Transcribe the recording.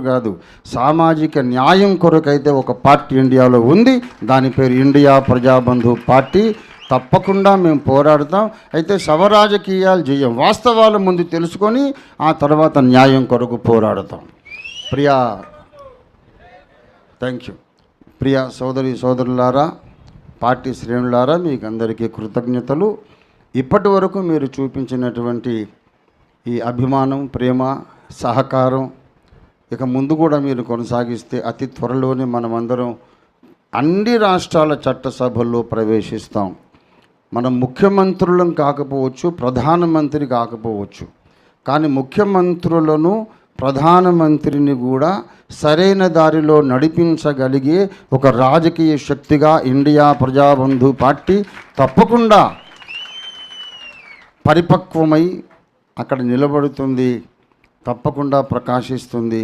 కాదు, సామాజిక న్యాయం కొరకైతే ఒక పార్టీ ఇండియాలో ఉంది. దాని పేరు ఇండియా ప్రజాబంధు పార్టీ. తప్పకుండా మేము పోరాడతాం. అయితే శవరాజకీయాలు చేయం, వాస్తవాల ముందు తెలుసుకొని ఆ తర్వాత న్యాయం కొరకు పోరాడతాం. Thank you. ప్రియ సోదరులారా, పార్టీ శ్రేణులారా, మీకు అందరికీ కృతజ్ఞతలు. ఇప్పటి వరకు మీరు చూపించినటువంటి ఈ అభిమానం, ప్రేమ, సహకారం ఇక ముందు కూడా మీరు కొనసాగిస్తే అతి త్వరలోనే మనమందరం అన్ని రాష్ట్రాల చట్టసభల్లో ప్రవేశిస్తాం. మనం ముఖ్యమంత్రులం కాకపోవచ్చు, ప్రధానమంత్రి కాకపోవచ్చు, కానీ ముఖ్యమంత్రులను, ప్రధానమంత్రిని కూడా సరైన దారిలో నడిపించగలిగే ఒక రాజకీయ శక్తిగా ఇండియా ప్రజాబంధు పార్టీ తప్పకుండా పరిపక్వమై అక్కడ నిలబడుతుంది, తప్పకుండా ప్రకాశిస్తుంది.